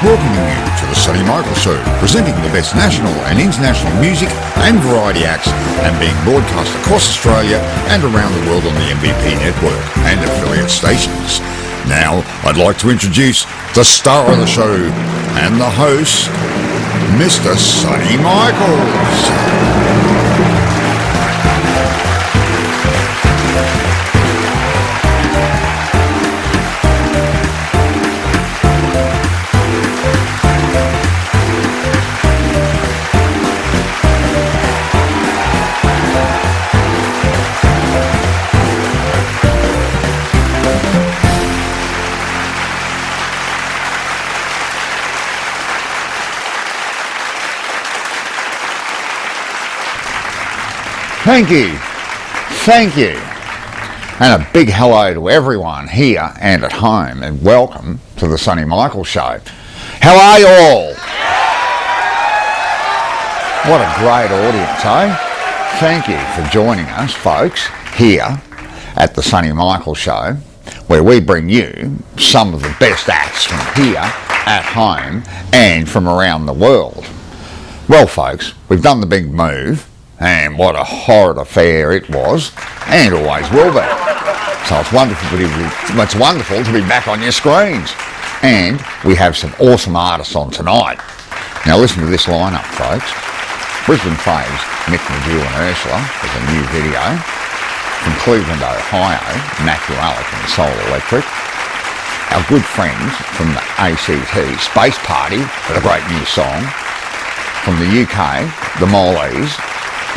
welcoming you to the Sonny Michaels Show, presenting the best national and international music and variety acts, and being broadcast across Australia and around the world on the MBP Network and affiliate stations. Now, I'd like to introduce the star of the show and the host, Mr. Sonny Michaels. Thank you, and a big hello to everyone here and at home, and welcome to the Sonny Michaels Show. How are you all? What a great audience, eh? Thank you for joining us, folks, here at the Sonny Michaels Show, where we bring you some of the best acts from here at home and from around the world. Well, folks, we've done the big move. And what a horrid affair it was, and always will be. So it's wonderful to be back on your screens. And we have some awesome artists on tonight. Now listen to this lineup, folks. Brisbane faves Mick, Medew and Ursula with a new video. From Cleveland, Ohio, Matthew, Alec and Soul Electric. Our good friends from the ACT Space Party with a great new song. From the UK, the Mallees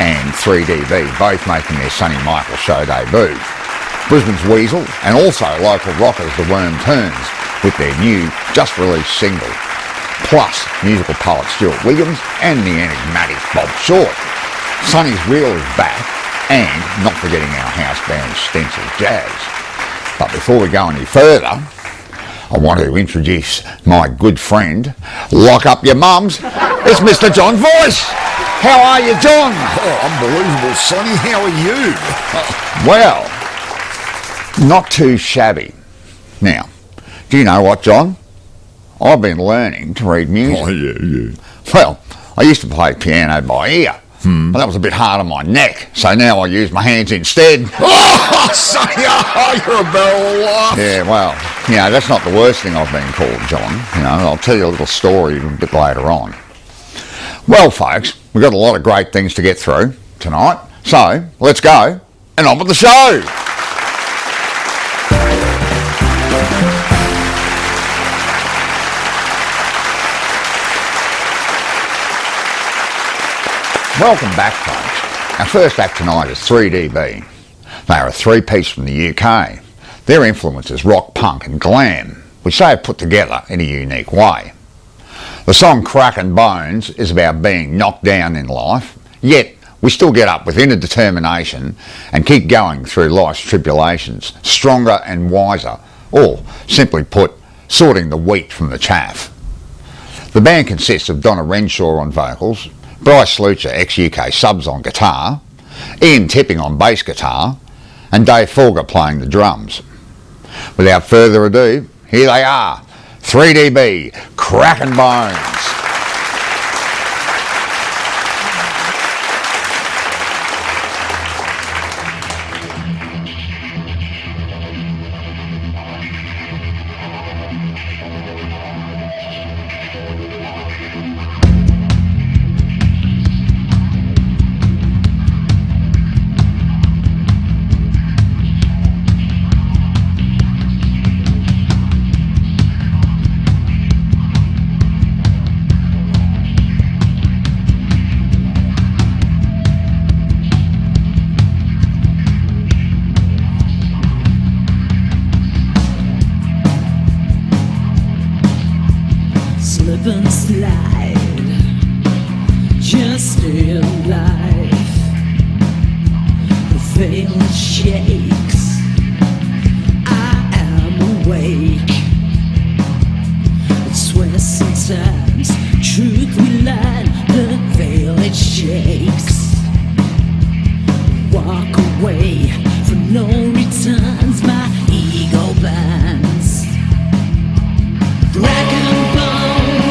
and 3DB, both making their Sonny Michaels Show debut. Brisbane's Weezal and also local rockers The Worm Turns with their new, just released single. Plus musical poet Stuart and the enigmatic Bob Short. Sonny's Wheel is back, and not forgetting our house band Stencilled Jazz. But before we go any further, I want to introduce my good friend, Lock Up Your Mums, it's Mr. John Voice. How are you, John? Oh, unbelievable, Sonny. How are you? Well, not too shabby. Now, do you know what, John? I've been learning to read music. Oh, yeah. Well, I used to play piano by ear, but that was a bit hard on my neck, so now I use my hands instead. Oh, Sonny, you're a barrel of laughs. Yeah, well, that's not the worst thing I've been called, John. I'll tell you a little story a bit later on. Well, folks, we've got a lot of great things to get through tonight, so let's go and on with the show. Welcome back, folks. Our first act tonight is 3DB. They are a three-piece from the UK. Their influence is rock, punk and glam, which they have put together in a unique way. The song Crackin' Bones is about being knocked down in life, yet we still get up with inner determination and keep going through life's tribulations, stronger and wiser, or simply put, sorting the wheat from the chaff. The band consists of Donna Renshaw on vocals, Bryce Lucher ex-UK subs on guitar, Ian Tipping on bass guitar, and Dave Folger playing the drums. Without further ado, here they are, 3DB, Crackin' Bones. Slip and slide, just stay alive. The veil shakes, I am awake. It's where sometimes truth will lie, the veil it shakes. Walk away from no returns, my ego bends. Crackin' bones.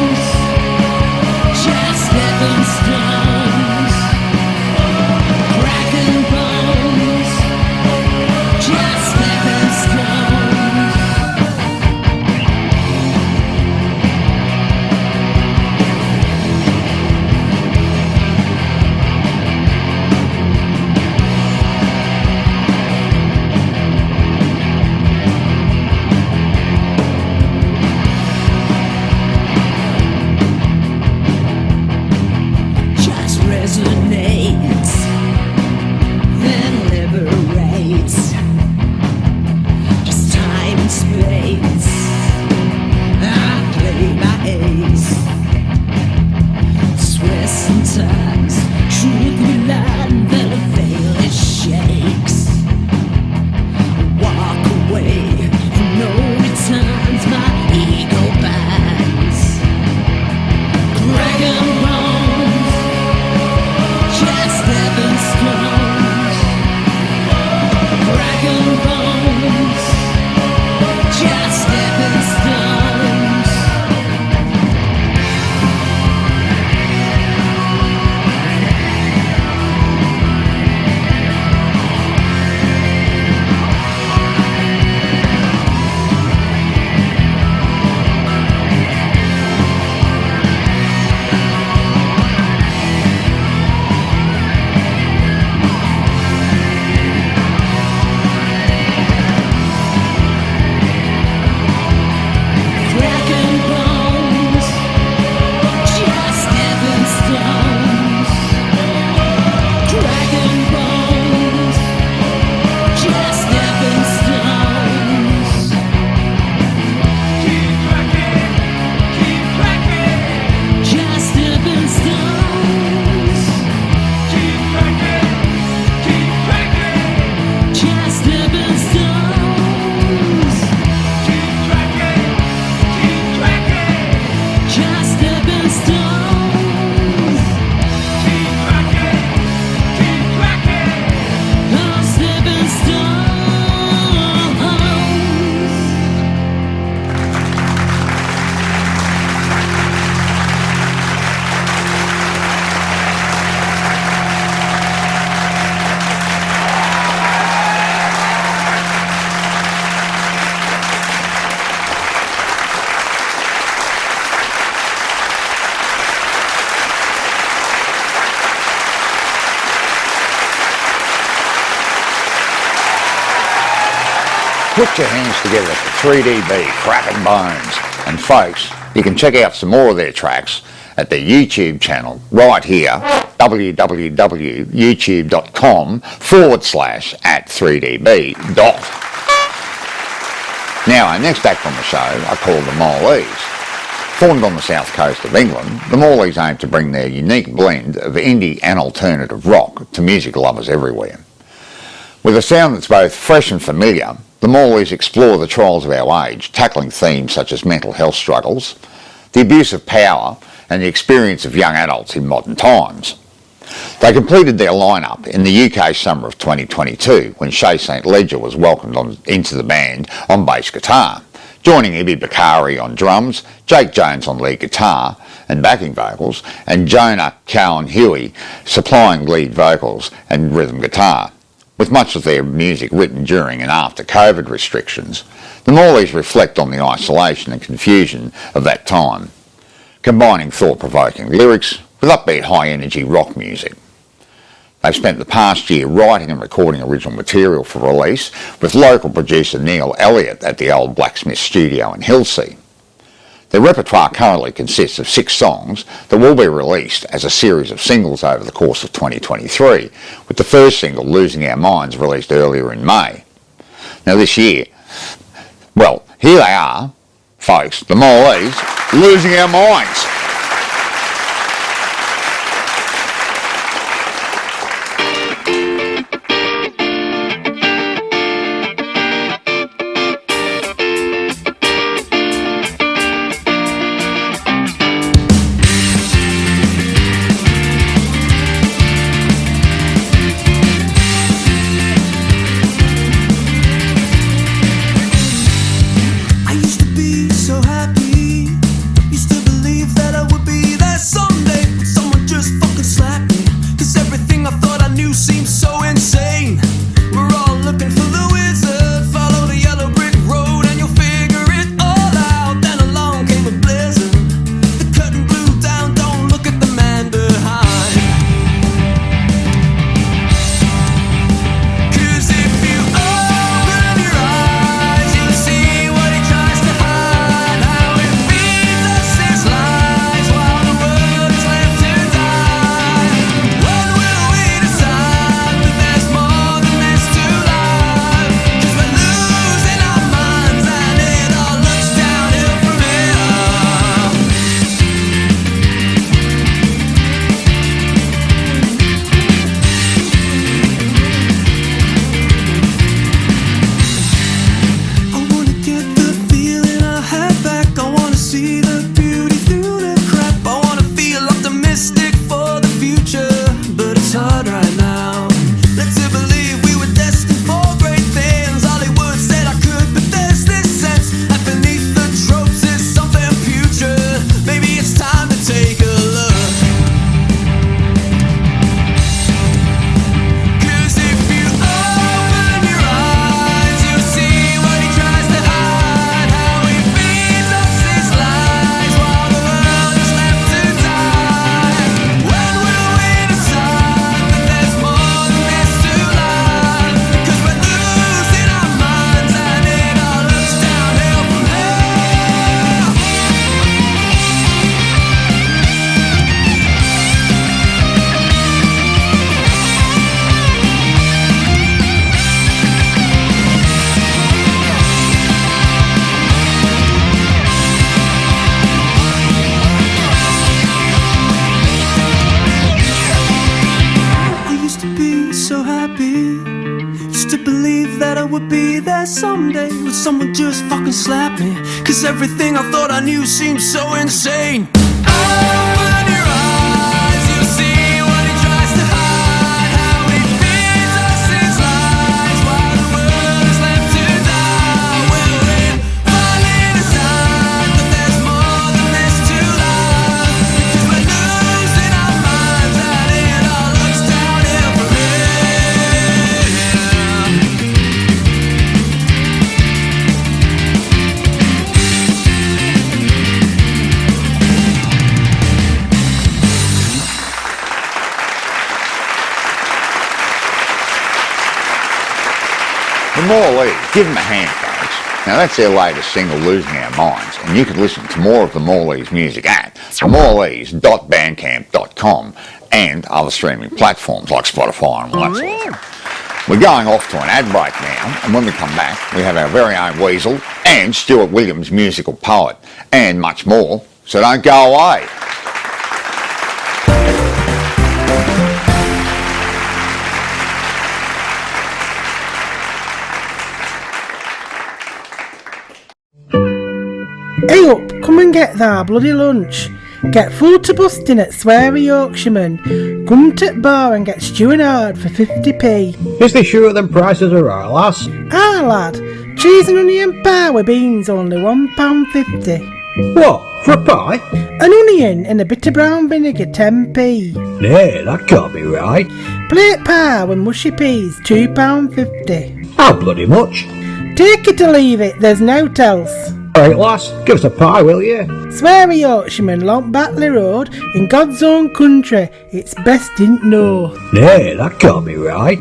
Put your hands together for 3DB, Cracking Bones. And folks, you can check out some more of their tracks at their YouTube channel right here, www.youtube.com/@3db. Now, our next act on the show are called the Mallees. Formed on the south coast of England, the Mallees aim to bring their unique blend of indie and alternative rock to music lovers everywhere. With a sound that's both fresh and familiar, the Mallees explore the trials of our age, tackling themes such as mental health struggles, the abuse of power, and the experience of young adults in modern times. They completed their lineup in the UK summer of 2022 when Shay St Ledger was welcomed into the band on bass guitar, joining Ibi Bakari on drums, Jake Jones on lead guitar and backing vocals, and Jonah Cowan-Huey supplying lead vocals and rhythm guitar. With much of their music written during and after COVID restrictions, the Mallees reflect on the isolation and confusion of that time, combining thought-provoking lyrics with upbeat high-energy rock music. They've spent the past year writing and recording original material for release with local producer Neil Elliott at the old Blacksmith Studio in Hillsea. Their repertoire currently consists of 6 songs that will be released as a series of singles over the course of 2023, with the first single, Losing Our Minds, released earlier in May. Now this year, well, here they are, folks, the Mallees, Losing Our Minds. I used to be so happy, used to believe that I would be there someday. Would someone just fucking slap me? Cause everything I thought I knew seems so insane. Open your eyes, you'll see what he tries to hide. How he feeds us his lies while the world is left to die. We're in falling aside, but there's more than this to life. Because we're losing our minds and it all looks downhill from here. The Mallees, give them a hand, folks. Now that's their latest single, Losing Our Minds, and you can listen to more of the Mallees music at mallees.bandcamp.com and other streaming platforms like Spotify and all that sort of thing. We're going off to an ad break now, and when we come back, we have our very own Weezal and Stuart Williams, musical poet, and much more, so don't go away. Hey up, come and get thy bloody lunch. Get full to busting at Sweary Yorkshireman. Come to the bar and get stewing hard for 50p. Is they sure them prices are right, lass? Ah lad, cheese and onion pie with beans only £1.50. What, for a pie? An onion and a bit of brown vinegar 10p. Nay, that can't be right. Plate pie with mushy peas £2.50. How bloody much? Take it or leave it, there's nought else. Alright, lass, give us a pie, will you? Sweary Yorkshireman, Long Batley Road, in God's own country, it's best didn't know. Nay, that can't be right.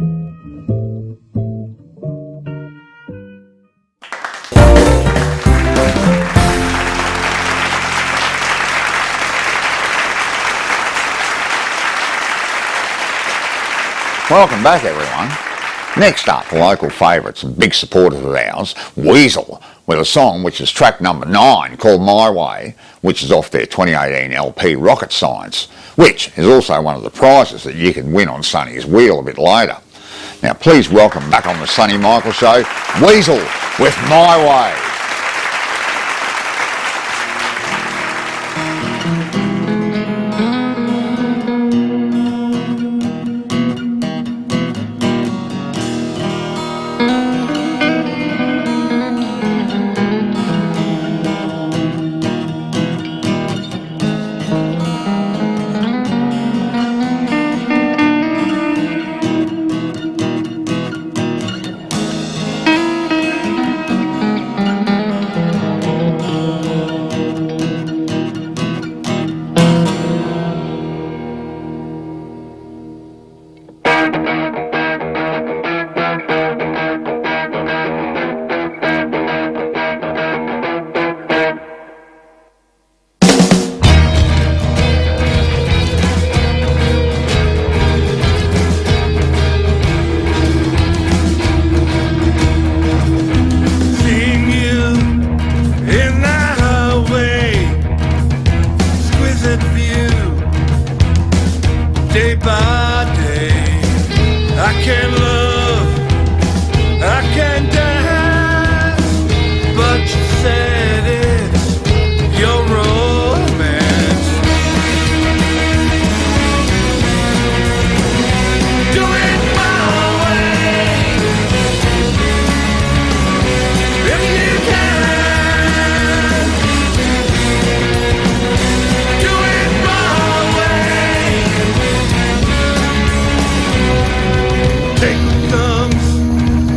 Welcome back, everyone. Next up, local favourites and big supporters of ours, Weezal, with a song which is track number 9 called My Way, which is off their 2018 LP Rocket Science, which is also one of the prizes that you can win on Sonny's Wheel a bit later. Now please welcome back on the Sonny Michaels Show, Weezal with My Way.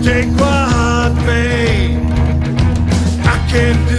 Take what may, I can't do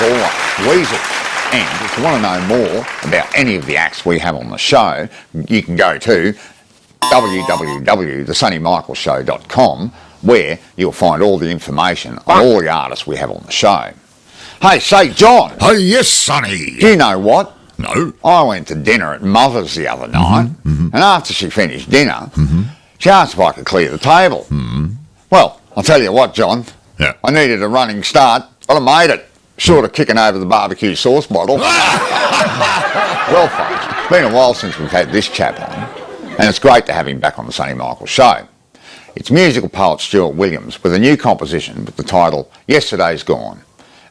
always, Weezal. And if you want to know more about any of the acts we have on the show, you can go to www.thesonnymichaelsshow.com, where you'll find all the information on all the artists we have on the show. Hey, say, John. Hey, yes, Sonny. Do you know what? No. I went to dinner at Mother's the other night, and after she finished dinner, she asked if I could clear the table. Well, I'll tell you what, John. Yeah. I needed a running start, but I made it. Short of kicking over the barbecue sauce bottle. Well, folks, it's been a while since we've had this chap on, and it's great to have him back on the Sonny Michaels Show. It's musical poet Stuart Williams with a new composition with the title Yesterday's Gone,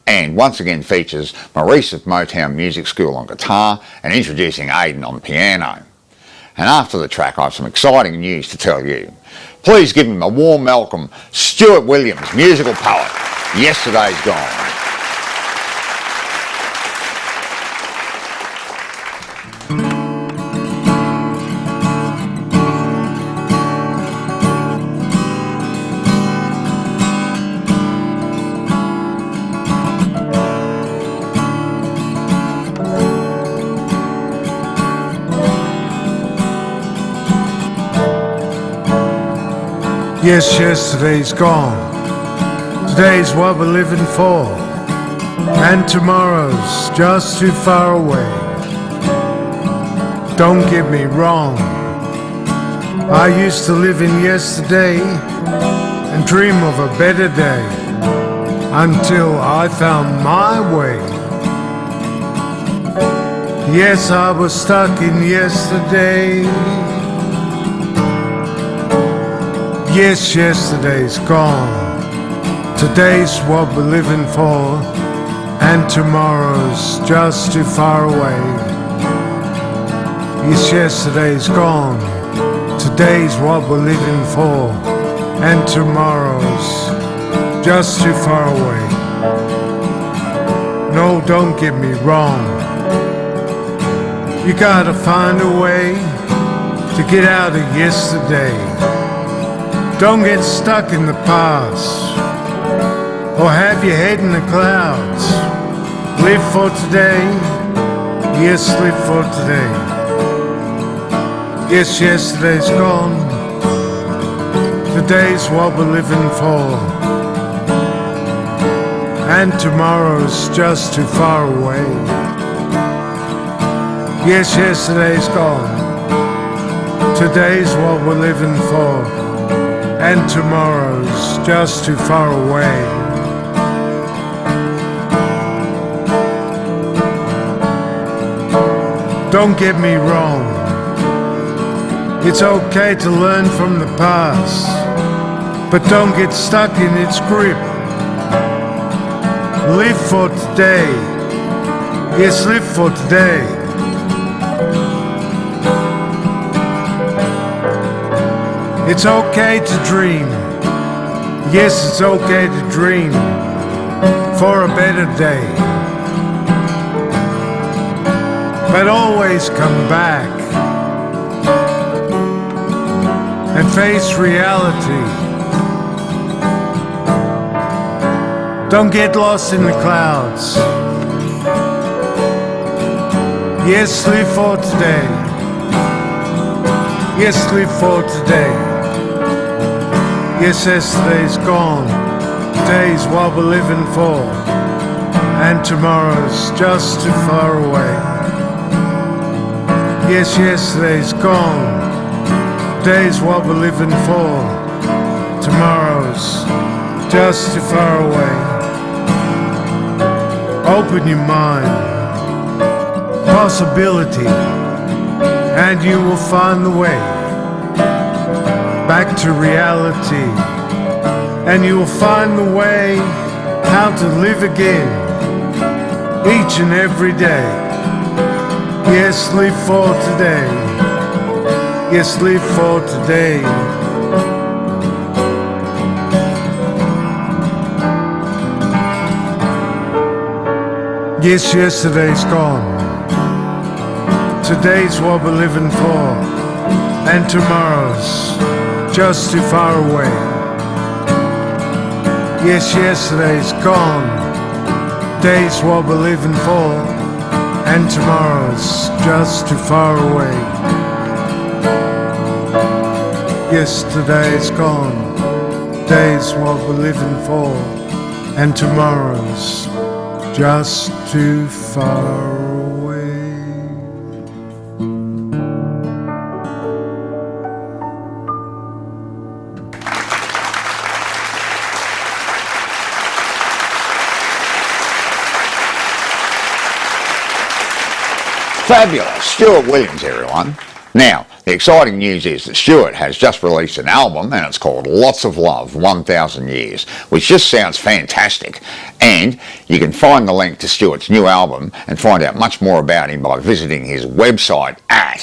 and once again features Maurice of Motown Music School on guitar and introducing Aidan on piano. And after the track, I have some exciting news to tell you. Please give him a warm welcome, Stuart Williams, musical poet, Yesterday's Gone. Yes, yesterday's gone. Today's what we're living for. And tomorrow's just too far away. Don't get me wrong. I used to live in yesterday and dream of a better day until I found my way. Yes, I was stuck in yesterday. Yes, yesterday's gone. Today's what we're living for, and tomorrow's just too far away. Yes, yesterday's gone. Today's what we're living for, and tomorrow's just too far away. No, don't get me wrong. You gotta find a way to get out of yesterday. Don't get stuck in the past, or have your head in the clouds. Live for today, yes, live for today. Yes, yesterday's gone. Today's what we're living for, and tomorrow's just too far away. Yes, yesterday's gone. Today's what we're living for, and tomorrow's just too far away. Don't get me wrong. It's okay to learn from the past, but don't get stuck in its grip. Live for today. Yes, live for today. It's okay to dream. Yes, it's okay to dream for a better day. But always come back and face reality. Don't get lost in the clouds. Yes, live for today. Yes, live for today. Yes, yesterday's gone. Today's what we're living for, and tomorrow's just too far away. Yes, yesterday's gone. Today's what we're living for, tomorrow's just too far away. Open your mind, possibility, and you will find the way back to reality, and you will find the way how to live again each and every day. Yes, live for today. Yes, live for today. Yes, yesterday's gone. Today's what we're living for, and tomorrow's just too far away. Yes, yesterday's gone. Today's what we're living for, and tomorrow's just too far away. Yesterday's gone, today's what we're living for, and tomorrow's just too far away. Fabulous. Stuart Williams, everyone. Now, the exciting news is that Stuart has just released an album and it's called Lots of Love, 1000 Years, which just sounds fantastic. And you can find the link to Stuart's new album and find out much more about him by visiting his website at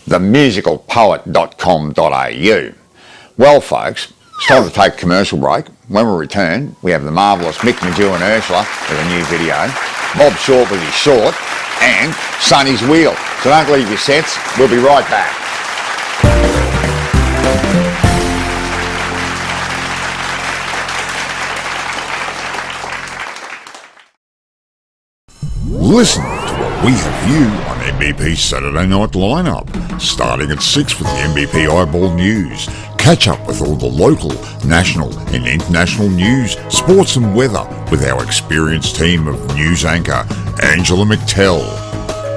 themusicalpoet.com.au. Well, folks, it's time to take a commercial break. When we return, we have the marvellous Mick, Medew and Ursula with a new video, Bob Short with his short, and Sonny's Wheel. So don't leave your sets. We'll be right back. Listen to what we have for you on MBP's Saturday Night Lineup, starting at 6 with the MBP Eyeball News. Catch up with all the local, national and international news, sports and weather with our experienced team of news anchor Angela McTell.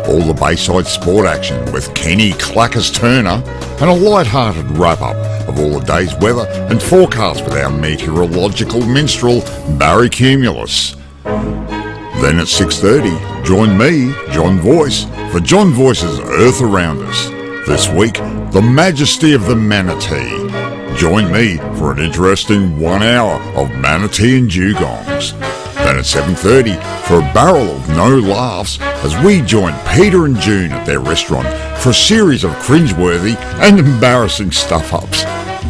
All the Bayside sport action with Kenny Clackers Turner, and a light-hearted wrap-up of all the day's weather and forecast with our meteorological minstrel Barry Cumulus. Then at 6:30, join me, John Voice, for John Voice's Earth Around Us. This week, the majesty of the manatee. Join me for an interesting 1 hour of manatee and dugongs. Then at 7:30, for a barrel of no laughs, as we join Peter and June at their restaurant for a series of cringeworthy and embarrassing stuff-ups.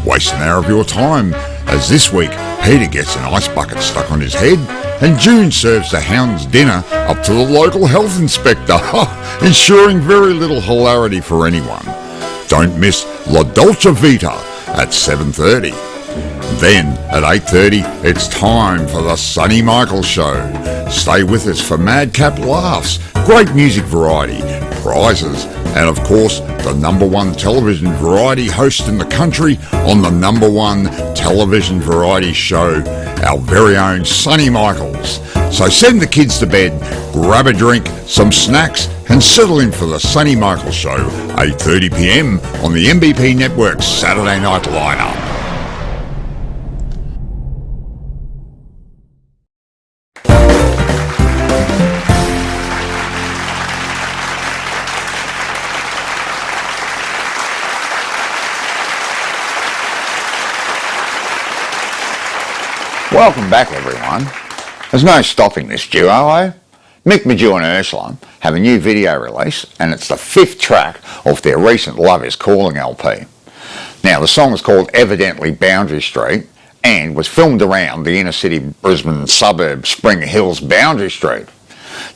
Waste an hour of your time, as this week Peter gets an ice bucket stuck on his head, and June serves the hounds dinner up to the local health inspector, ensuring very little hilarity for anyone. Don't miss La Dolce Vita at 7:30. Then at 8:30, it's time for the Sonny Michaels Show. Stay with us for madcap laughs, great music variety, prizes, and of course, the #1 television variety host in the country on the #1 television variety show, our very own Sonny Michaels. So send the kids to bed, grab a drink, some snacks, and settle in for the Sonny Michaels Show, 8:30 p.m. on the MBP Network Saturday Night Lineup. Welcome back, everyone. There's no stopping this duo, eh? Mick, Medew and Ursula have a new video release, and it's the 5th track off their recent Love Is Calling LP. Now, the song is called Evidently Boundary Street and was filmed around the inner city Brisbane suburb Spring Hills Boundary Street.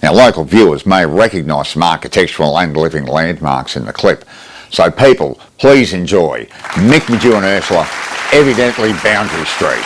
Now, local viewers may recognise some architectural and living landmarks in the clip. So people, please enjoy Mick, Medew and Ursula, Evidently Boundary Street.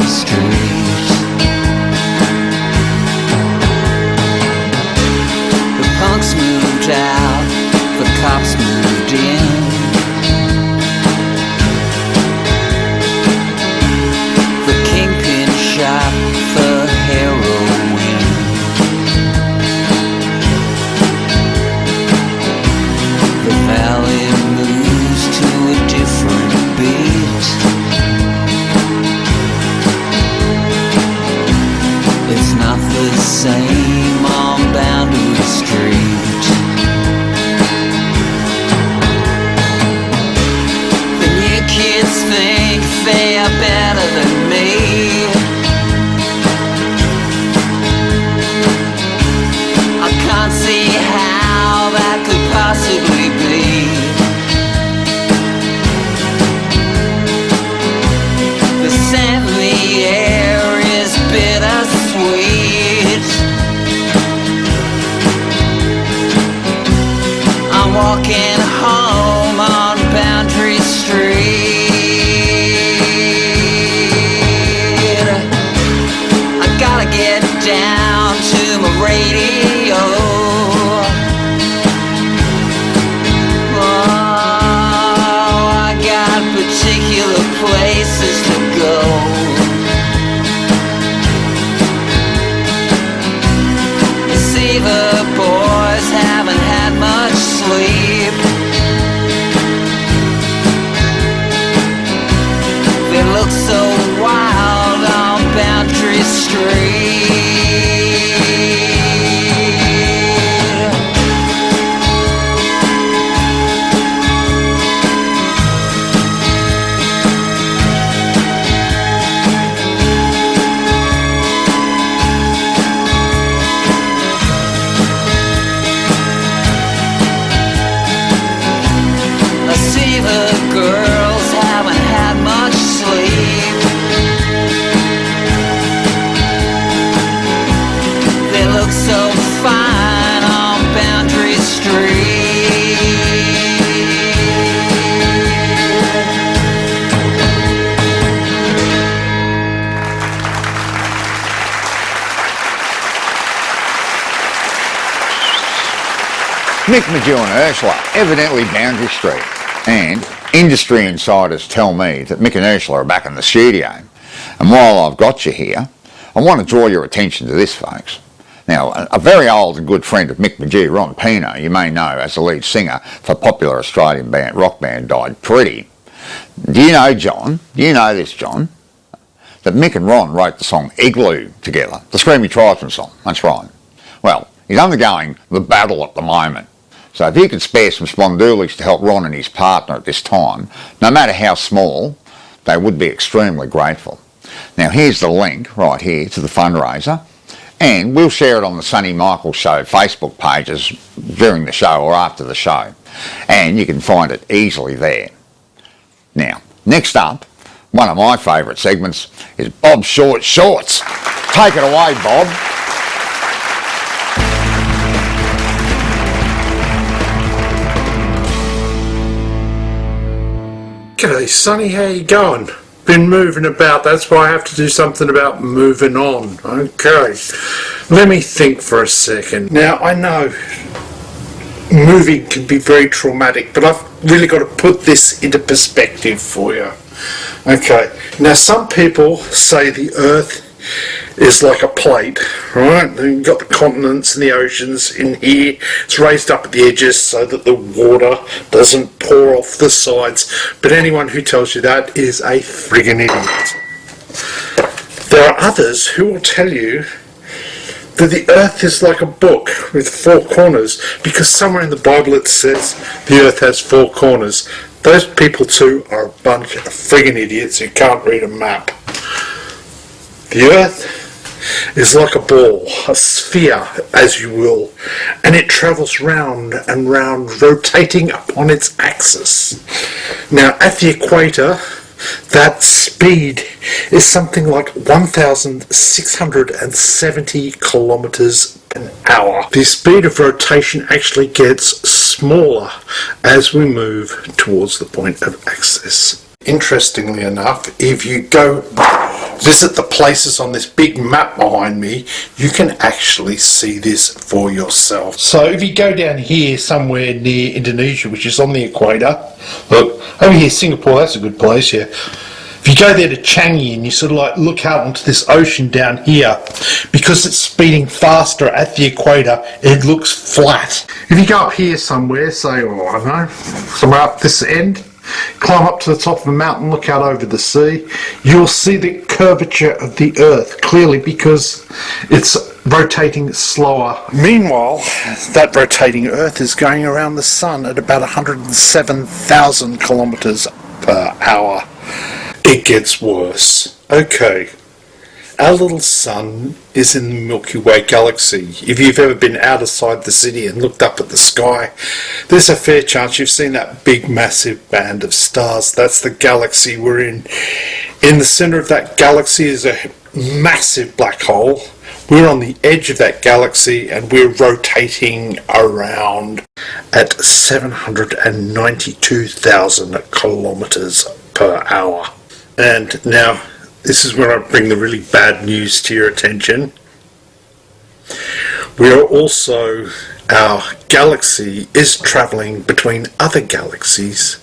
street. The punks moved out, the cops moved in. The kingpin shop for heroin. The valley moves to a different beat. It's not the same on Boundary Street. The new kids think they are better than me. I can't see how that could possibly be. The scent in the air is bittersweet. I'm walking home on Boundary Street. I gotta get down to my radio. Oh, I got particular places to go. You see, the boys haven't had much sleep. They look so wild on Boundary Street. I see the girls haven't had much sleep. They look so fine on Boundary Street. Mick, Medew and Ursula, evidently Boundary Street. And industry insiders tell me that Mick and Ursula are back in the studio. And while I've got you here, I want to draw your attention to this, folks. Now, a very old and good friend of Mick Medew, Ron Pino, you may know as the lead singer for popular Australian rock band, died pretty. Do you know, John, John, that Mick and Ron wrote the song Igloo together, the Screamy Tribesman song? That's right. Well, he's undergoing the battle at the moment. So if you could spare some spondoolies to help Ron and his partner at this time, no matter how small, they would be extremely grateful. Now here's the link right here to the fundraiser, and we'll share it on the Sonny Michaels Show Facebook pages during the show or after the show, and you can find it easily there. Now, next up, one of my favourite segments is Bob Short Shorts. Take it away, Bob. G'day Sonny, how you going? Been moving about, that's why I have to do something about moving on. Okay, let me think for a second. Now I know moving can be very traumatic, but I've really got to put this into perspective for you. Okay, now some people say the earth is like a plate, right? And you've got the continents and the oceans in here. It's raised up at the edges so that the water doesn't pour off the sides. But anyone who tells you that is a friggin' idiot. There are others who will tell you that the earth is like a book with four corners, because somewhere in the Bible it says the earth has four corners. Those people too are a bunch of friggin' idiots who can't read a map. The earth is like a ball, a sphere as you will, and it travels round and round, rotating upon its axis. Now at the equator, that speed is something like 1,670 kilometers an hour. The speed of rotation actually gets smaller as we move towards the point of axis. Interestingly enough, if you go visit the places on this big map behind me, you can actually see this for yourself. So if you go down here somewhere near Indonesia, which is on the equator, look, over here Singapore, that's a good place, yeah. If you go there to Changi and you sort of like look out onto this ocean down here, because it's speeding faster at the equator, it looks flat. If you go up here somewhere, say, oh, I don't know, somewhere up this end, climb up to the top of a mountain, look out over the sea, you'll see the curvature of the Earth clearly because it's rotating slower. Meanwhile, that rotating Earth is going around the Sun at about 107,000 kilometers per hour. It gets worse. Okay, our little sun is in the Milky Way galaxy. If you've ever been outside the city and looked up at the sky, there's a fair chance you've seen that big massive band of stars. That's the galaxy we're in. In the center of that galaxy is a massive black hole. We're on the edge of that galaxy and we're rotating around at 792,000 kilometers per hour. And now, this is where I bring the really bad news to your attention. Our galaxy is travelling between other galaxies,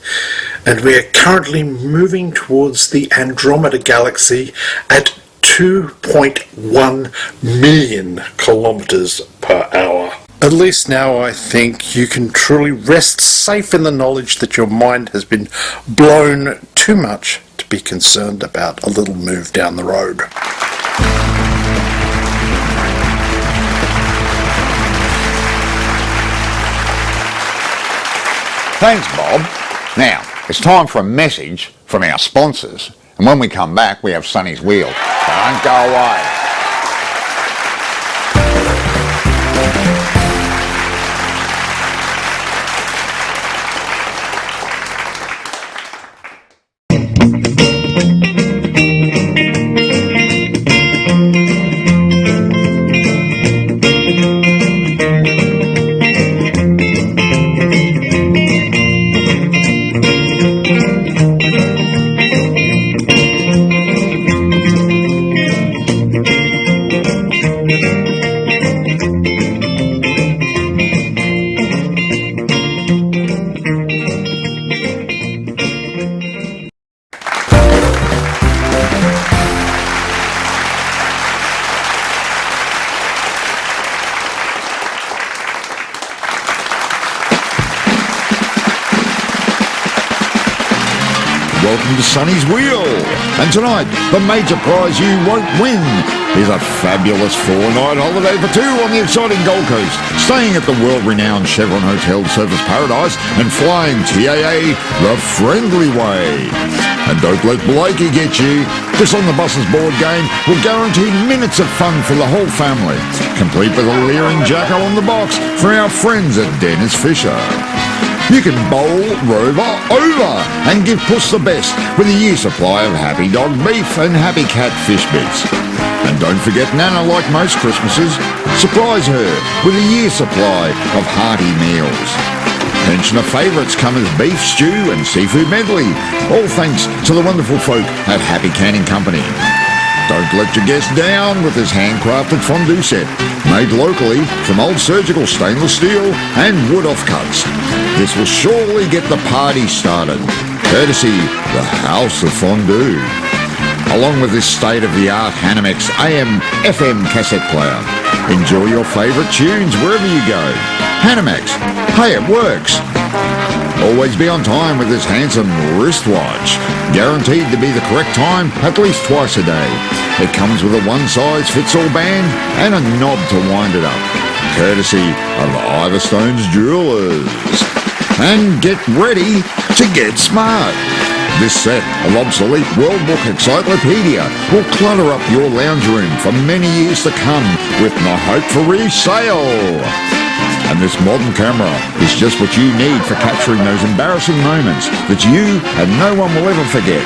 and we are currently moving towards the Andromeda galaxy at 2.1 million kilometers per hour. At least now I think you can truly rest safe in the knowledge that your mind has been blown too much to be concerned about a little move down the road. Thanks, Bob. Now, it's time for a message from our sponsors. And when we come back, we have Sonny's Wheel. Don't go away. Welcome to Sonny's Wheel. And tonight, the major prize you won't win is a fabulous 4-night holiday for two on the exciting Gold Coast, staying at the world-renowned Chevron Hotel Surfers Paradise and flying TAA the friendly way. And don't let Blakey get you. Just on the bus's board game will guarantee minutes of fun for the whole family, complete with a leering jacko on the box for our friends at Dennis Fisher. You can bowl Rover over and give Puss the best with a year's supply of Happy Dog beef and Happy Cat fish bits. And don't forget Nana, like most Christmases, surprise her with a year's supply of hearty meals. Pensioner favourites come as beef stew and seafood medley, all thanks to the wonderful folk at Happy Canning Company. Don't let your guests down with this handcrafted fondue set, made locally from old surgical stainless steel and wood offcuts. This will surely get the party started, courtesy the House of Fondue. Along with this state-of-the-art Hanimex AM/FM cassette player. Enjoy your favourite tunes wherever you go. Hanimex, hey, it works. Always be on time with this handsome wristwatch, guaranteed to be the correct time at least twice a day. It comes with a one-size-fits-all band and a knob to wind it up, courtesy of Iverstone's Jewelers. And get ready to get smart. This set of obsolete World Book Encyclopedia will clutter up your lounge room for many years to come with no hope for resale. And this modern camera is just what you need for capturing those embarrassing moments that you and no one will ever forget.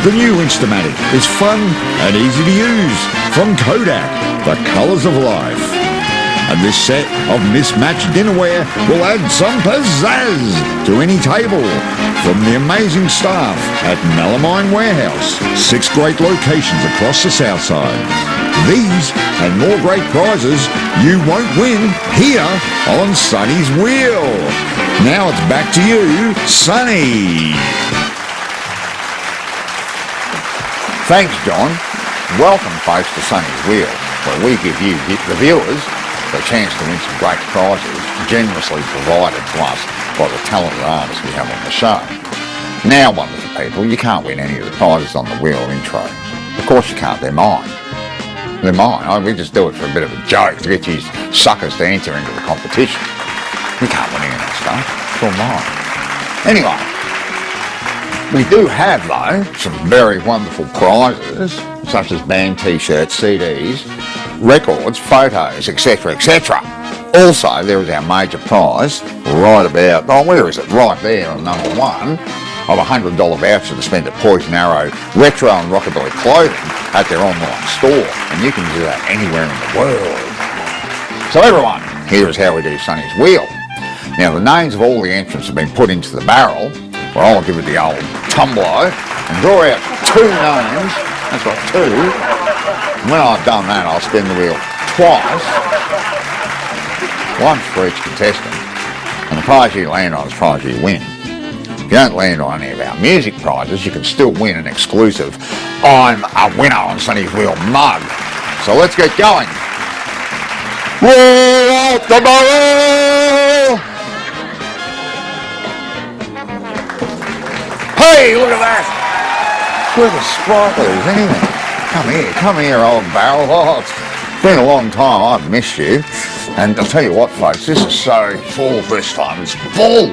The new Instamatic is fun and easy to use from Kodak, the colours of life. And this set of mismatched dinnerware will add some pizzazz to any table from the amazing staff at Mallees Warehouse. 6 great locations across the south side. These and more great prizes you won't win here on Sonny's Wheel. Now it's back to you, Sonny. Thanks, John. Welcome, folks, to Sonny's Wheel, where we give you, the viewers, the chance to win some great prizes generously provided to us by the talented artists we have on the show. Now, wonderful people, you can't win any of the prizes on the wheel intro. Of course you can't, they're mine. They're mine. We just do it for a bit of a joke to get you suckers to enter into the competition. We can't win any of that stuff. It's all mine. Anyway, we do have, though, some very wonderful prizes, such as band t-shirts, CDs, records, photos, etc., etc. Also, there is our major prize, right about, oh, where is it? Right there on number 1, of a $100 voucher to spend at Poison Arrow Retro and Rockabilly Clothing at their online store. And you can do that anywhere in the world. So everyone, here is how we do Sonny's Wheel. Now, the names of all the entrants have been put into the barrel. Well, I'll give it the old tumbler and draw out 2 names. That's right, 2. And when I've done that, I'll spin the wheel twice. Once for each contestant. And the prize you land on is the prize you win. If you don't land on any of our music prizes, you can still win an exclusive I'm a Winner on Sonny's Wheel mug. So let's get going. Roll out the barrel! Hey, look at that! Look at the sparklers, anything. Come here, old barrel. Oh, it's been a long time, I've missed you. And I'll tell you what, folks, this is so full this time. It's full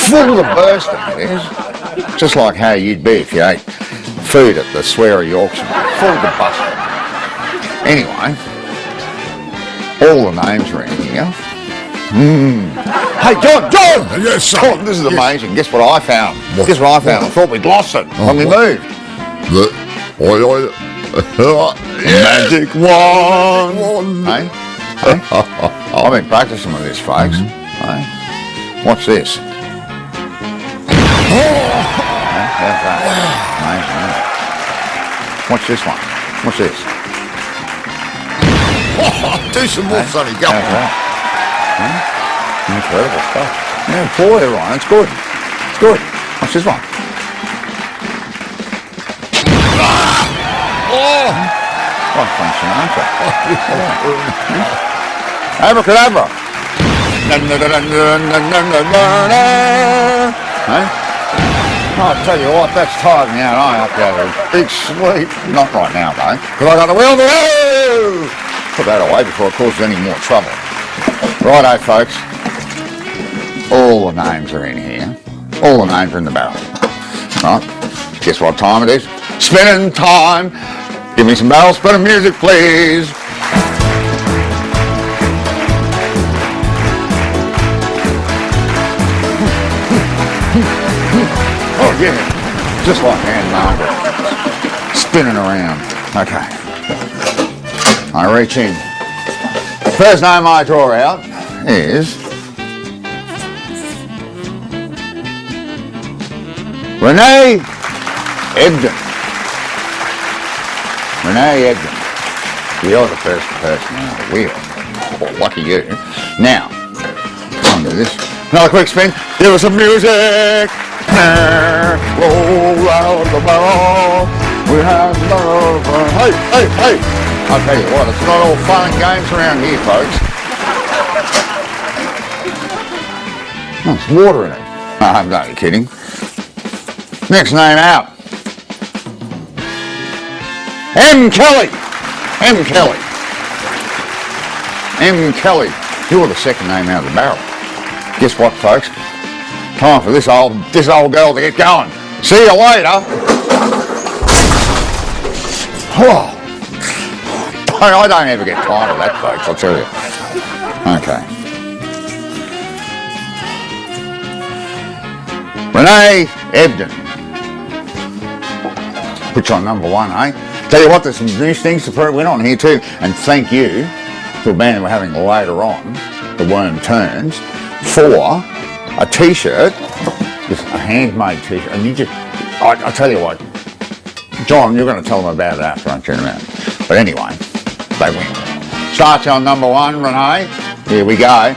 to bursting, it is. Just like how you'd be if you ate food at the Sweary Auction. Full to busting. Anyway, all the names are in here. Hey, John! Yes, sir. John, this is amazing. Guess what I found? Guess what I found? I thought we'd lost it when we moved. Magic wand. Hey? I've been practicing with this, folks. Hey? Watch this. How's that? Amazing. Watch this one. Watch this. Do some more, Sonny. Go on. Incredible stuff. Yeah, boy, Ryan, it's good. It's good. Watch this one. Like Frank Sinatra. Abracadabra. Hey? Oh, I'll tell you what, that's tired me out. I have to have a big sleep. Not right now, though, because I got the wheel to go. Put that away before it causes any more trouble. Righto, folks. All the names are in here. All the names are in the barrel. Right. Guess what time it is? Spinning time. Give me some barrel spinning music, please. Oh, yeah. Just like Anne Margaret. Spinning around. Okay. I reach in. The first name I draw out is Renee Ebden. Renee Ebden. You're the first person on the wheel. Oh, lucky you. Now, on to this. Another quick spin. Give us some music. Roll out the barrel. We have love. Hey. I'll tell you what, it's not all fun and games around here, folks. Oh, there's water in it. No, I'm not kidding. Next name out. M. Kelly. M. Kelly. M. Kelly. You're the second name out of the barrel. Guess what, folks? Time for this old girl to get going. See you later. Oh. I don't ever get tired of that, folks, I'll tell you. Okay. Renee Ebden. Put you on number 1, eh? Tell you what, there's some new things to win on here too. And thank you to a band we're having later on, The Worm Turns, for a t-shirt, just a handmade t-shirt. And you just I tell you what, John, you're going to tell them about it after, aren't you? In a minute. But anyway, they win. Starts on number 1, Renee. Here we go.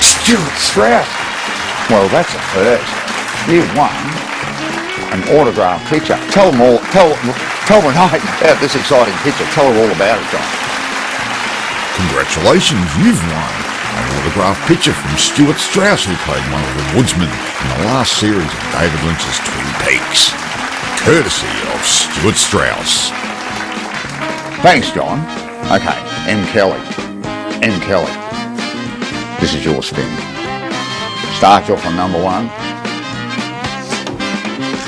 Stuart. Well, that's a first. You've won an autographed picture. Tell Renee about this exciting picture. Tell her all about it, John. Congratulations, you've won an autographed picture from Stuart Strauss, who played one of the woodsmen in the last series of David Lynch's Twin Peaks. Courtesy of Stuart Strauss. Thanks, John. Okay, M. Kelly. This is your spin. Start off on number 1.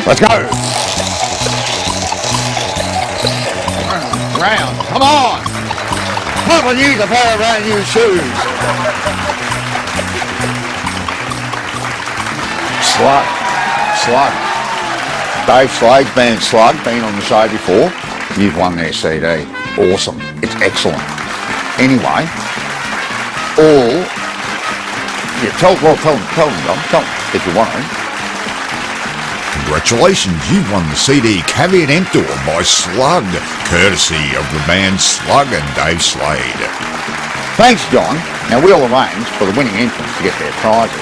Let's go. Round. Come on. Papa needs a pair of brand new shoes. Slug. Dave Slade's band Slug, been on the show before. You've won their CD. Awesome. It's excellent. Anyway, tell them, John, if you want to. Congratulations, you've won the CD Caveat Emptor by Slug, courtesy of the band Slug and Dave Slade. Thanks, John. Now, we'll arrange for the winning entrants to get their prizes.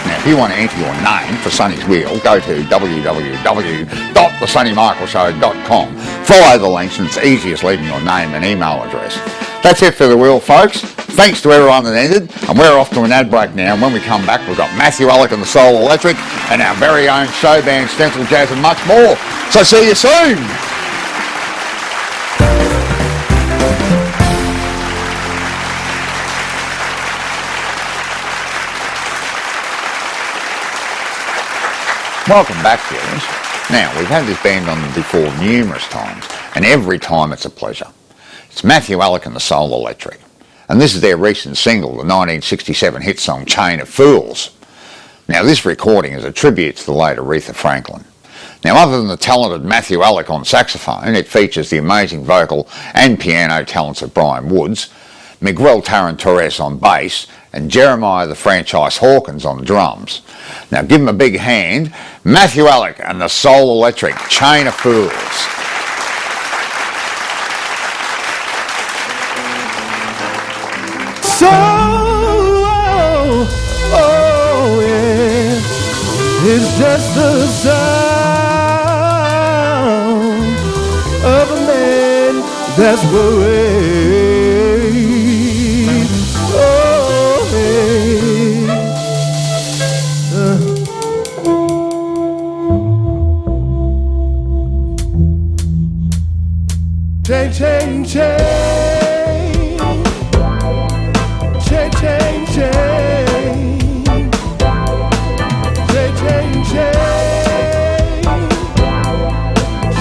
Now, if you want to enter your name for Sonny's Wheel, go to www.thesonnymichaelshow.com. Follow the links, and it's easiest leaving your name and email address. That's it for the wheel, folks. Thanks to everyone that entered, and we're off to an ad break now. And when we come back, we've got Matthew, Alec and the Soul Electric, and our very own show band, Stencilled Jazz, and much more. So see you soon. Welcome back, viewers. Now, we've had this band on before numerous times, and every time it's a pleasure. It's Matthew, Alec and the Soul Electric. And this is their recent single, the 1967 hit song Chain of Fools. Now, this recording is a tribute to the late Aretha Franklin. Now, other than the talented Matthew Alec on saxophone, it features the amazing vocal and piano talents of Brian Woods, Miguel Torres on bass, and Jeremiah the Franchise Hawkins on drums. Now, give them a big hand. Matthew Alec and the Soul Electric, Chain of Fools. So, yeah, it's just the sound of a man that's worried. Oh, yeah. Chain,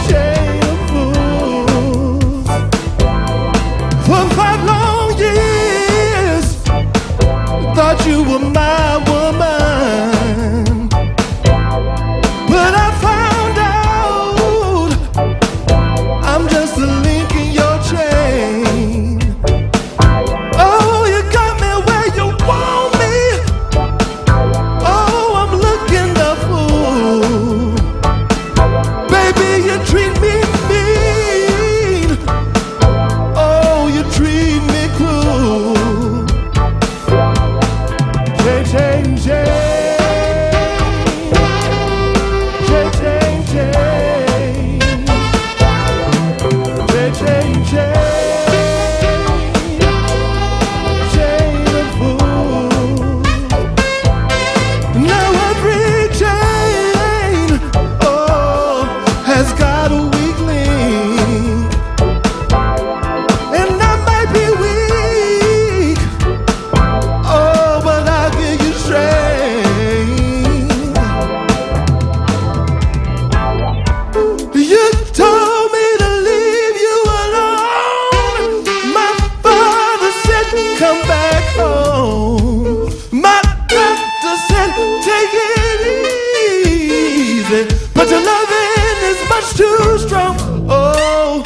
chain of fools. For 5 long years, thought you were my woman, but I found out I'm just a link in your chain.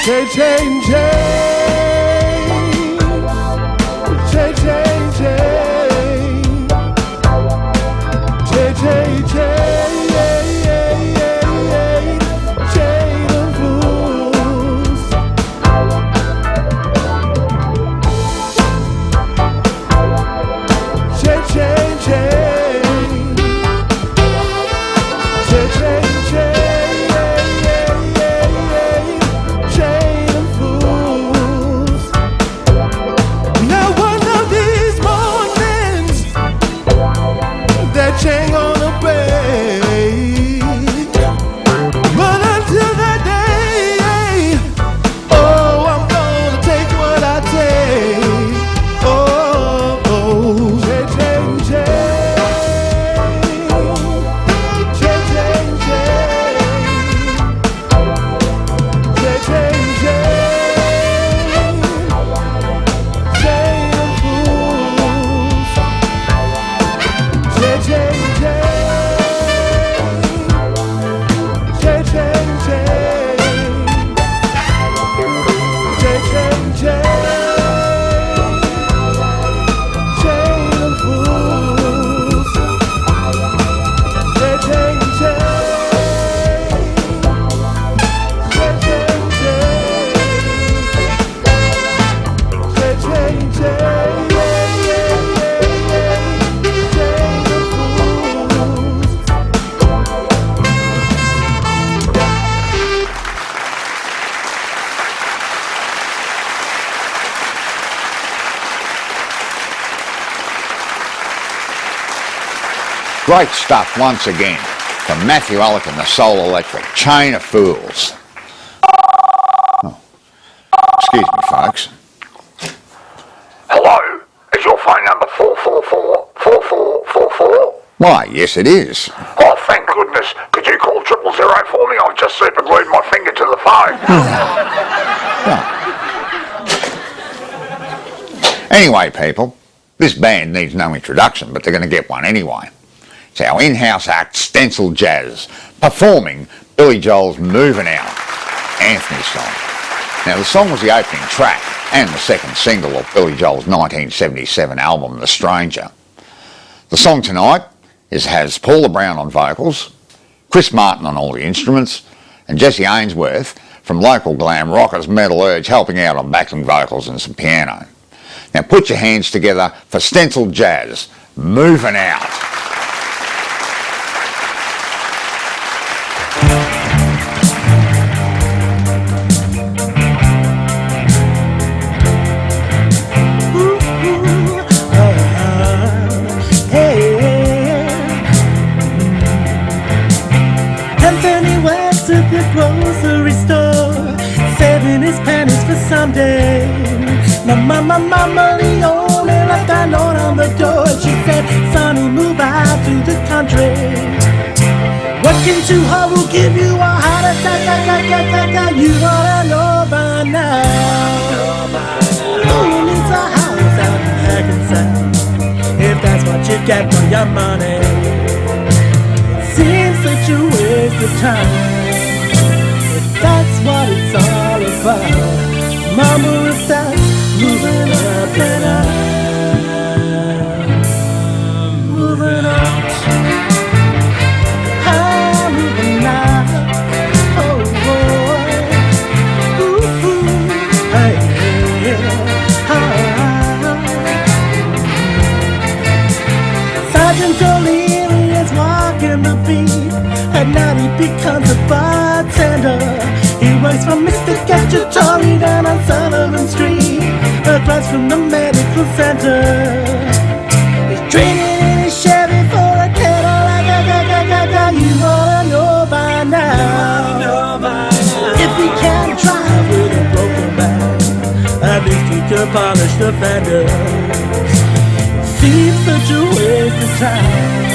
Change, change, change, change, change, change, change, change of fools. Change, change, change, change, change, chain of fools. Now one of these mornings, that chain gonna break. But until that day, oh, I'm gonna take what I take. Oh, oh, change, change, change, change, change, change, change, chain of fools. Change, change, change, change, change, change, change, chain of fools. Change, change, change, change, change, Great stuff once again from Matthew, Alec and the Soul Electric, Chain of Fools. Oh. Excuse me, folks. Hello? Is your phone number 444-4444? Why, yes it is. Oh, thank goodness. Could you call 000 for me? I've just super glued my finger to the phone. Anyway, people, this band needs no introduction, but they're going to get one anyway. It's our in-house act, Stencilled Jazz, performing Billy Joel's Moving Out, Anthony's song. Now, the song was the opening track and the second single of Billy Joel's 1977 album, The Stranger. The song tonight has Paula Brown on vocals, Chris Martin on all the instruments, and Jesse Ainsworth from local glam rockers Metal Urge helping out on backing vocals and some piano. Now, put your hands together for Stencilled Jazz, Moving Out. Anthony works at the grocery store, saving his pennies for someday. Mama Leone left a note on the door. She said, Sonny, move out to the country. Working too hard will give you a heart attack. You ought to know by now. Who needs a house out in Hackensack if that's what you get for your money? Seems such a waste of time if that's what it's all about. Mama will start moving up and up, moving out. I'm moving out. Oh boy, ooh, ooh, hey, Sergeant O'Leary is walking the beat. At night he becomes a bartender. He works for Mr. Cacciatore down on Sullivan Street, across from the medical center. He's trading in his Chevy for a Cadillac. You ought to know by now. If he can't drive with a broken back, at least he could polish the fenders. Seems such a waste of time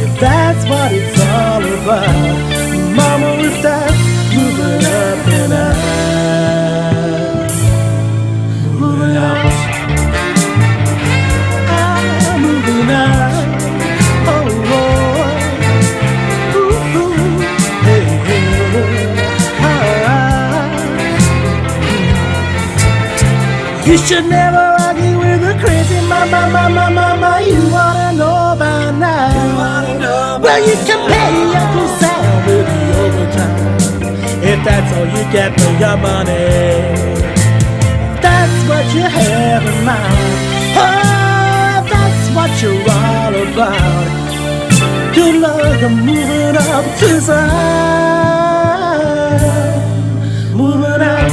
if that's what it's all about. Mama will start moving up and up, moving out. I'm moving out. Oh boy, ooh, ooh, hey, hey, ah. You should never argue with a crazy mama. You wanna know by now. Well, you can pay Uncle Sam with the overtime if that's all you get for your money. That's what you have in mind. Oh, that's what you're all about. You love moving up to side, moving out.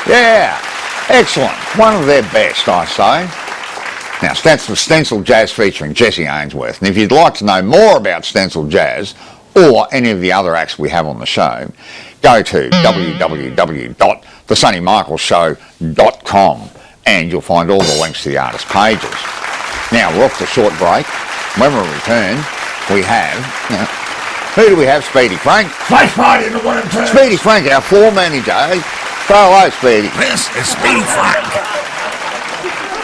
Yeah, excellent. One of their best, I say. Now, that's the Stencilled Jazz featuring Jesse Ainsworth. And if you'd like to know more about Stencilled Jazz or any of the other acts we have on the show, go to www.thesonnymichaelsshow.com and you'll find all the links to the artist pages. Now, we're off to a short break. When we return, we have... who do we have, Speedy Frank? Space Party in the Worm Turns. Speedy Frank, our floor manager. Say hello, Speedy. This is Speedy Frank.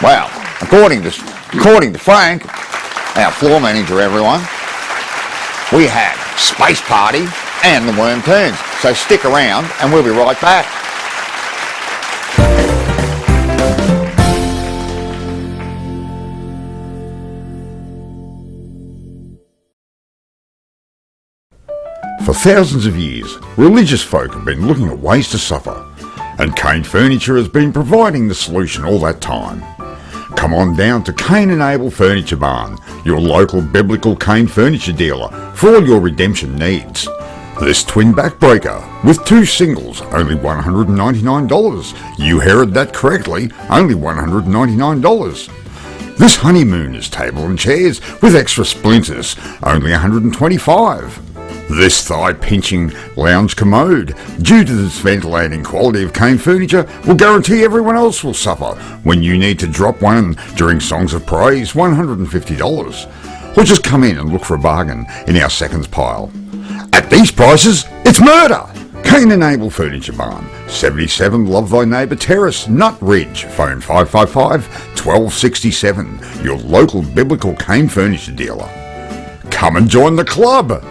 Well, according to Frank, our floor manager, everyone, we have Space Party and the Worm Turns. So stick around and we'll be right back. For thousands of years, religious folk have been looking at ways to suffer, and Kane Furniture has been providing the solution all that time. Come on down to Kane and Abel Furniture Barn, your local biblical Kane furniture dealer, for all your redemption needs. This twin backbreaker with 2 singles, only $199. You heard that correctly, only $199. This honeymoon is table and chairs with extra splinters, only $125. This thigh-pinching lounge commode, due to this ventilating quality of Kane furniture, will guarantee everyone else will suffer when you need to drop one during songs of praise, $150. Or just come in and look for a bargain in our seconds pile. At these prices, it's murder! Kane and Abel Furniture Barn, 77 Love Thy Neighbour Terrace, Nut Ridge, phone 555-1267, your local biblical Kane furniture dealer. Come and join the club!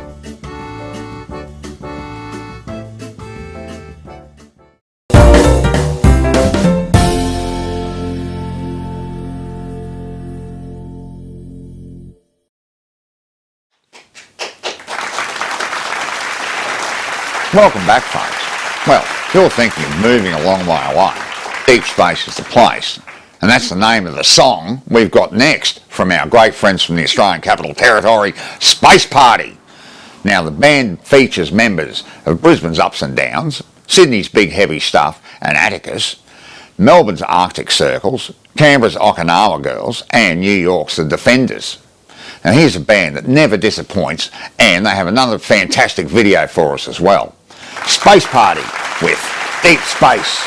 Welcome back, folks. Well, if you're thinking of moving a long way away, Deep Space is the place. And that's the name of the song we've got next from our great friends from the Australian Capital Territory, Space Party. Now, the band features members of Brisbane's Ups and Downs, Sydney's Big Heavy Stuff and Atticus, Melbourne's Arctic Circles, Canberra's Okinawa Girls, and New York's The Defenders. Now, here's a band that never disappoints, and they have another fantastic video for us as well. Space Party with Deep Space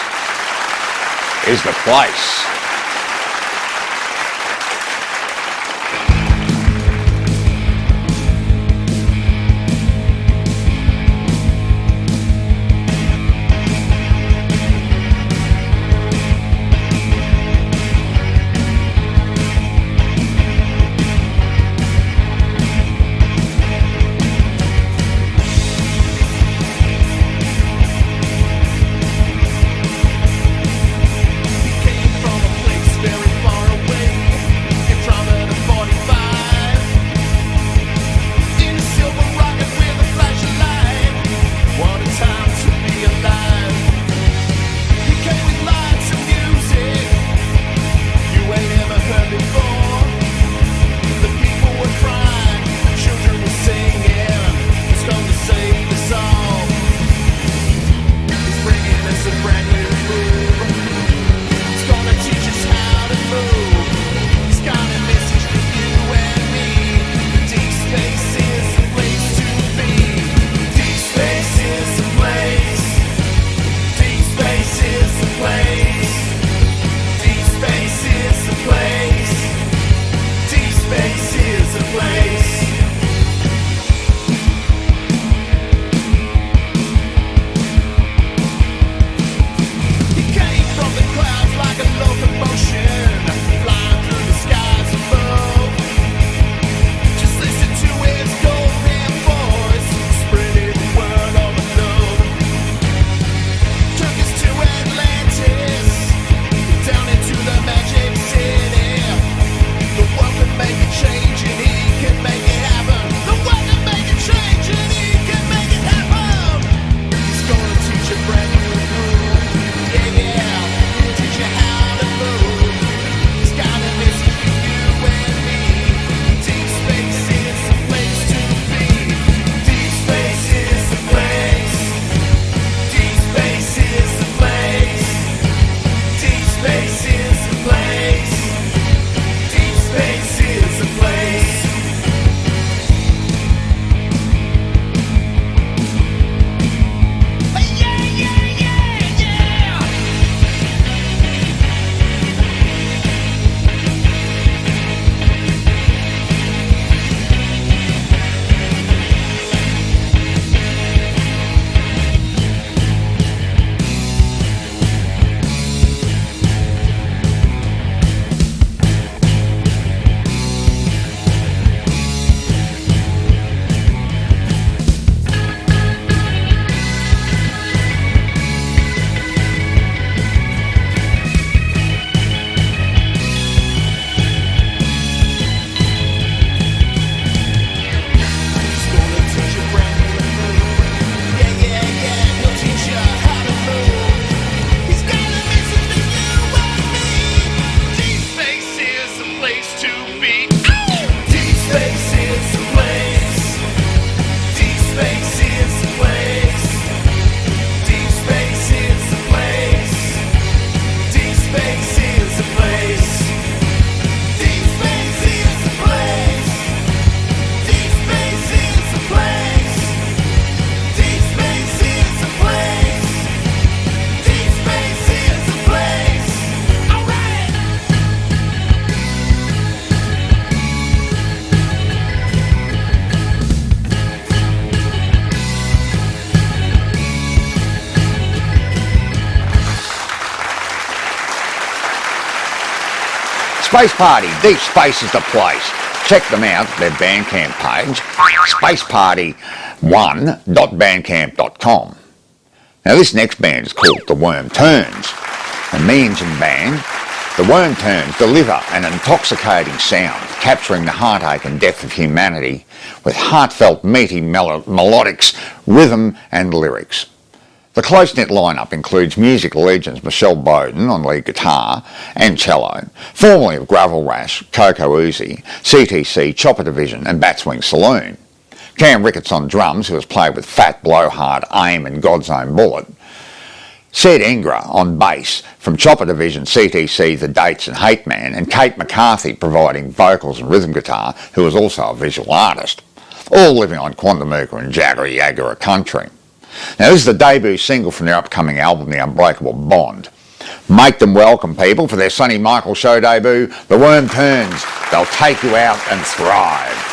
is the place. Came from a space is the place. Deep space is the place. Deep space is the place. Deep space is the place. Deep space is the place. Deep space is the place. Deep space is the place. Alright. Space Party, Deep Space is the place. Check them out at their Bandcamp page, spaceparty1.bandcamp.com. Now this next band is called The Worm Turns. A me-engine band, The Worm Turns deliver an intoxicating sound, capturing the heartache and death of humanity with heartfelt, meaty melodics, rhythm and lyrics. The close-knit lineup includes music legends Michelle Bowden on lead guitar and cello, formerly of Gravel Rash, Coco Uzi, CTC, Chopper Division and Batswing Saloon. Cam Ricketts on drums, who has played with Fat, Blowhard, AIM and God's Own Bullet. Sid Ingra on bass from Chopper Division, CTC, The Dates and Hate Man, and Kate McCarthy providing vocals and rhythm guitar, who is also a visual artist. All living on Quandamooka and Jagera Yagara country. Now this is the debut single from their upcoming album, The Unbreakable Bond. Make them welcome, people, for their Sonny Michaels Show debut, The Worm Turns. They'll take you out and thrive.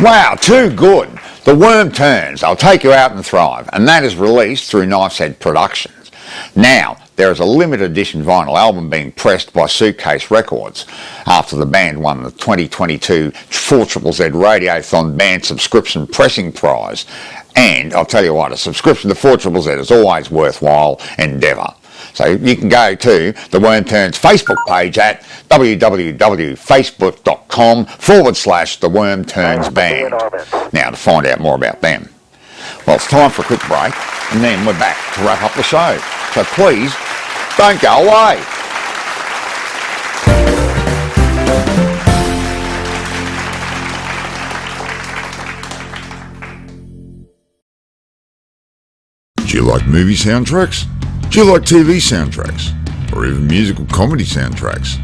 Wow, too good. The Worm Turns, I'll Take You Out and Thrive, and that is released through Knife's Head Productions. Now, there is a limited edition vinyl album being pressed by Suitcase Records after the band won the 2022 4ZZZ Radiothon Band Subscription Pressing Prize. And I'll tell you what, a subscription to 4ZZZ is always worthwhile endeavour. So you can go to the Worm Turns Facebook page at www.facebook.com/The Worm Turns Band. Now to find out more about them. Well, it's time for a quick break and then we're back to wrap up the show. So please, don't go away. Do you like movie soundtracks? Do you like TV soundtracks? Or even musical comedy soundtracks?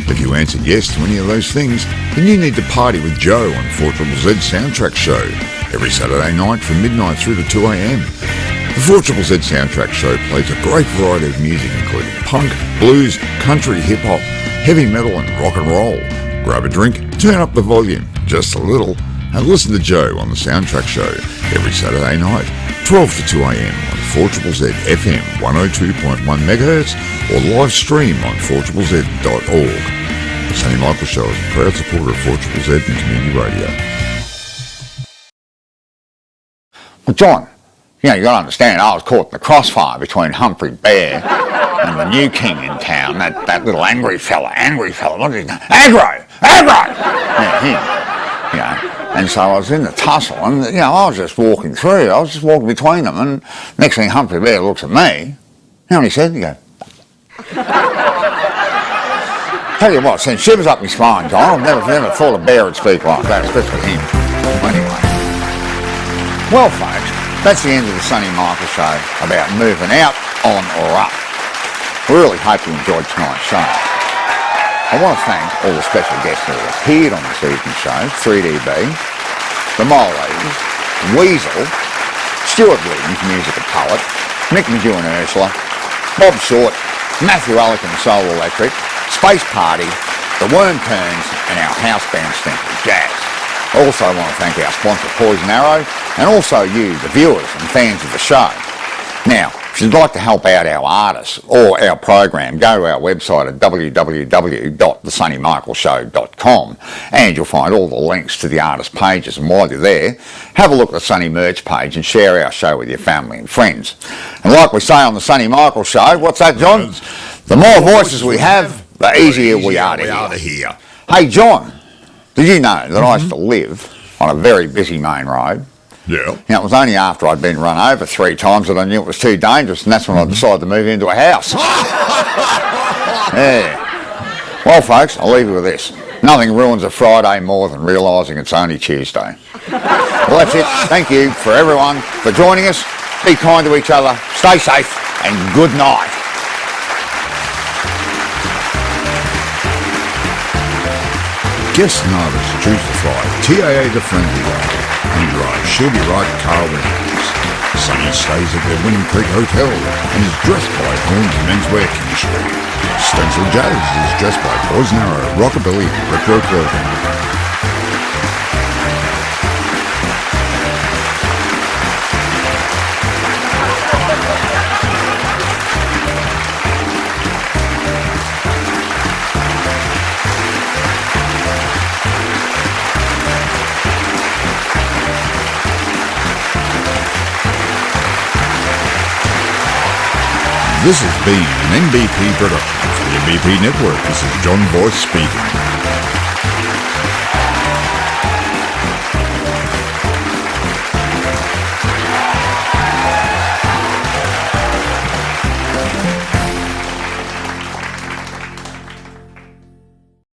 If you answered yes to any of those things, then you need to party with Joe on 4ZZZ Soundtrack Show every Saturday night from midnight through to 2 a.m. The 4ZZZ Soundtrack Show plays a great variety of music including punk, blues, country, hip-hop, heavy metal and rock and roll. Grab a drink, turn up the volume just a little and listen to Joe on the Soundtrack Show every Saturday night, 12 to 2 a.m. on 4ZZZ FM 102.1 MHz or live stream on 4ZZZ.org. The Sonny Michaels Show is a proud supporter of 4ZZZ and community radio. Well, John, you got to understand, I was caught in the crossfire between Humphrey Bear and the new king in town, that little angry fella, what is his name? Aggro! Yeah, him. And so I was in the tussle and, I was just walking through, I was just walking between them and next thing Humphrey Bear looks at me, you know what he said? He goes, tell you what, sent shivers up my spine, John. I've never thought a bear would speak like that, especially him. Anyway. Well, folks, that's the end of the Sonny Michaels Show about moving out, on or up. We really hope you enjoyed tonight's show. I want to thank all the special guests that appeared on this evening's show, 3DB, the Mallees, Weezal, Stuart Williams, musical poet, Mick, Medew and Ursula, Bob Short, Matthew, Alec and Soul Electric, Space Party, the Worm Turns and our house band Stencilled Jazz. I also want to thank our sponsor Poison Arrow and also you, the viewers and fans of the show. Now, if you'd like to help out our artists or our program, go to our website at www.thesonnymichaelshow.com and you'll find all the links to the artist pages. And while you're there, have a look at the Sonny merch page and share our show with your family and friends. And like we say on the Sonny Michaels Show, what's that, John? The more voices we have, the easier we are to hear. Hey, John, did you know that I used to live on a very busy main road? Yeah. It was only after I'd been run over 3 times that I knew it was too dangerous, and that's when I decided to move into a house. Yeah. Well, folks, I'll leave you with this. Nothing ruins a Friday more than realising it's only Tuesday. Well, that's it. Thank you for everyone for joining us. Be kind to each other, stay safe, and good night. Guest and artist choose to fly TAA to Friendly Ride. He rides She'll Be Right car winners. Sonny stays at the Winning Creek Hotel and is dressed by Horns Menswear Chemistry. Stencilled Jazz is dressed by Poison Arrow, Rockabilly, Retro Clothing. This has been an MBP production for the MBP Network. This is John Boyce speaking.